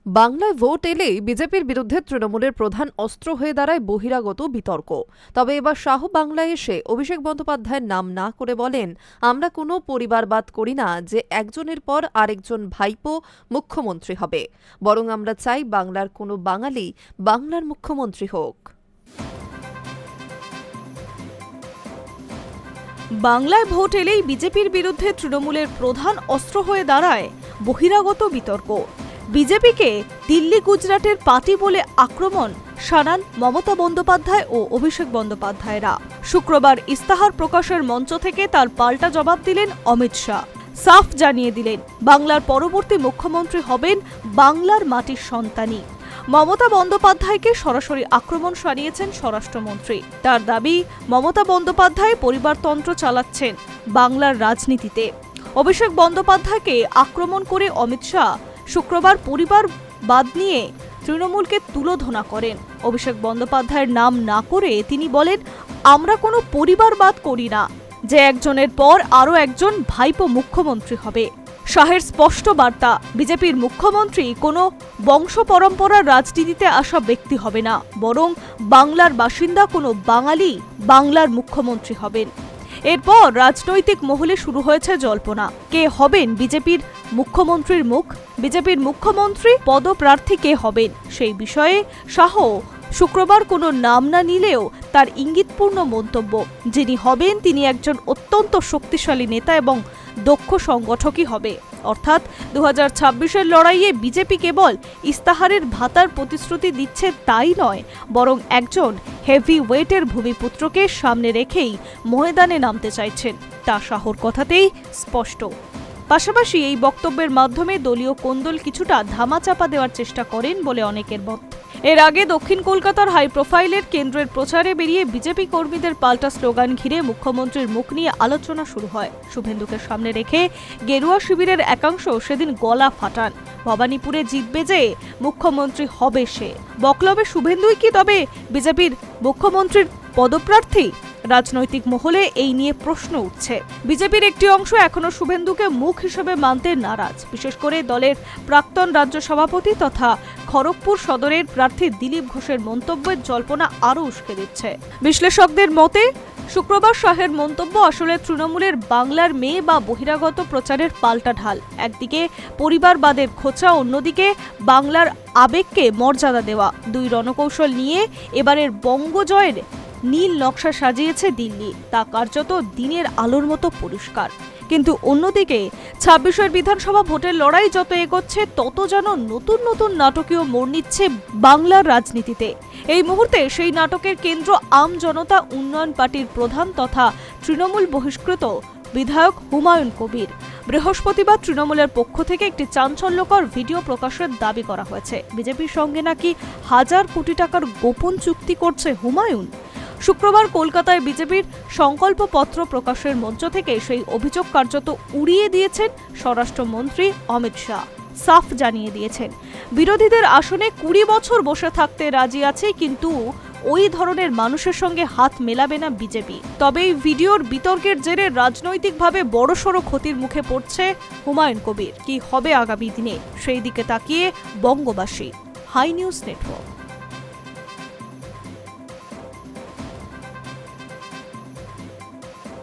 বাংলায় ভোট এলেই বিজেপির বিরুদ্ধে তৃণমূলের প্রধান অস্ত্র হয়ে দাঁড়ায় বহিরাগত বিতর্ক। তবে এবার শাহ বাংলায় এসে অভিষেক বন্দ্যোপাধ্যায়ের নাম না করে বলেন, আমরা কোনো পরিবারবাদ করি না যে একজনের পর আরেকজন ভাইপো মুখ্যমন্ত্রী হবে, বরং আমরা চাই বাংলার কোনো বাঙালি বাংলার মুখ্যমন্ত্রী হোক। বাংলায় ভোট এলেই বিজেপির বিরুদ্ধে তৃণমূলের প্রধান অস্ত্র হয়ে দাঁড়ায় বহিরাগত বিতর্ক। বিজেপিকে দিল্লি গুজরাটের পার্টি বলে আক্রমণ শানান মমতা বন্দ্যোপাধ্যায় ও অভিষেক বন্দ্যোপাধ্যায়রা। শুক্রবার ইস্তাহার প্রকাশের মঞ্চ থেকে তার পাল্টা জবাব দিলেন অমিত শাহ। সাফ জানিয়ে দিলেন, বাংলার পরবর্তী মুখ্যমন্ত্রী হবেন বাংলার মাটির সন্তানই। মমতা বন্দ্যোপাধ্যায়কে সরাসরি আক্রমণ সানিয়েছেন স্বরাষ্ট্রমন্ত্রী। তার দাবি, মমতা বন্দ্যোপাধ্যায় পরিবারতন্ত্র চালাচ্ছেন বাংলার রাজনীতিতে। অভিষেক বন্দ্যোপাধ্যায়কে আক্রমণ করে অমিত শাহ শুক্রবার পরিবারবাদ নিয়ে তৃণমূলকে তুলোধনা করেন। অভিষেক বন্দ্যোপাধ্যায়ের নাম না করে তিনি বলেন, আমরা কোনো পরিবারবাদ করি না যে একজনের পর আরও একজন ভাইপো মুখ্যমন্ত্রী হবে। শাহের স্পষ্ট বার্তা, বিজেপির মুখ্যমন্ত্রী কোনো বংশ পরম্পরার রাজনীতিতে আসা ব্যক্তি হবে না, বরং বাংলার বাসিন্দা কোনো বাঙালি বাংলার মুখ্যমন্ত্রী হবেন। এরপর রাজনৈতিক মহলে শুরু হয়েছে জল্পনা, কে হবেন বিজেপির মুখ্যমন্ত্রীর মুখ, বিজেপির মুখ্যমন্ত্রী পদপ্রার্থী কে হবেন সেই বিষয়ে শাহ শুক্রবার কোনো নাম না নিলেও তার ইঙ্গিতপূর্ণ মন্তব্য, যিনি হবেন তিনি একজন অত্যন্ত শক্তিশালী নেতা এবং দক্ষ সংগঠকই হবে। অর্থাৎ 2026-এর লড়াইয়ে বিজেপি কেবল ইস্তাহারের ভাতার প্রতিশ্রুতি দিচ্ছে তাই নয়, বরং একজন হেভি ওয়েটের ভূমিপুত্রকে সামনে রেখেই ময়দানে নামতে চাইছেন, তা শাহর কথাতেই স্পষ্ট। পাশাপাশি এই বক্তব্যের মাধ্যমে দলীয় কোন্দল কিছুটা ধামাচাপা দেওয়ার চেষ্টা করেন বলে অনেকের মত। এর আগে দক্ষিণ কলকাতার হাই প্রোফাইলের কেন্দ্রের প্রচারে বেরিয়ে বিজেপি কর্মীদের পাল্টা স্লোগান ঘিরে মুখ্যমন্ত্রীর মুখ নিয়ে আলোচনা শুরু হয়। শুভেন্দুকে সামনে রেখে গেরুয়া শিবিরের একাংশ সেদিন গলা ফাটান, ভবানীপুরে জিতবে যে মুখ্যমন্ত্রী হবে সে। বকলবে শুভেন্দুই কি তবে বিজেপির মুখ্যমন্ত্রীর পদপ্রার্থী? রাজনৈতিক মহলে এই নিয়ে প্রশ্ন উঠছে। বিজেপির একটি অংশ এখনো শুভেন্দুকে মুখ হিসেবে মানতে নারাজ, বিশেষ করে দলের প্রাক্তন রাজ্য সভাপতি তথা খড়গপুর সদরের প্রার্থী দিলীপ ঘোষের মন্তব্যের জল্পনা আরও উস্কে দিচ্ছে। বিশ্লেষকদের মতে শুক্রবার শাহের মন্তব্য আসলে তৃণমূলের বাংলার মেয়ে বা বহিরাগত প্রচারের পাল্টা ঢাল। একদিকে পরিবারবাদের খোঁচা, অন্যদিকে বাংলার আবেগকে মর্যাদা দেওয়া। দুই রণকৌশল নিয়ে এবারের বঙ্গজয়ের নীল নকশা সাজিয়েছে দিল্লি, তা কার্যত দিনের আলোর মতো পরিষ্কার। কিন্তু অন্যদিকে 26-এর বিধানসভা ভোটের লড়াই যত এগোচ্ছে তত যেন নতুন নতুন নাটকীয় মোড় নিচ্ছে বাংলার রাজনীতিতে। এই মুহূর্তে সেই নাটকের কেন্দ্র আম জনতা উন্নয়ন পার্টির প্রধান তথা তৃণমূল বহিষ্কৃত বিধায়ক হুমায়ুন কবির। বৃহস্পতিবার তৃণমূলের পক্ষ থেকে একটি চাঞ্চল্যকর ভিডিও প্রকাশের দাবি করা হয়েছে। বিজেপির সঙ্গে নাকি 1000 কোটি টাকার গোপন চুক্তি করছে হুমায়ুন। শুক্রবার কলকাতায় বিজেপির সংকল্পপত্র প্রকাশের মঞ্চ থেকে সেই অভিযোগ কার্যত উড়িয়ে দিয়েছেন স্বরাষ্ট্রমন্ত্রী অমিত শাহ। সাফ জানিয়ে দিয়েছেন, বিরোধীদের আসনে 20 বছর বসে থাকতে রাজি আছে, কিন্তু ওই ধরনের মানুষের সঙ্গে হাত মেলাবে না বিজেপি। তবে এই ভিডিওর বিতর্কের জেরে রাজনৈতিকভাবে বড়সড় ক্ষতির মুখে পড়ছে হুমায়ুন কবির। কি হবে আগামী দিনে সেই দিকে তাকিয়ে বঙ্গবাসী। High news network.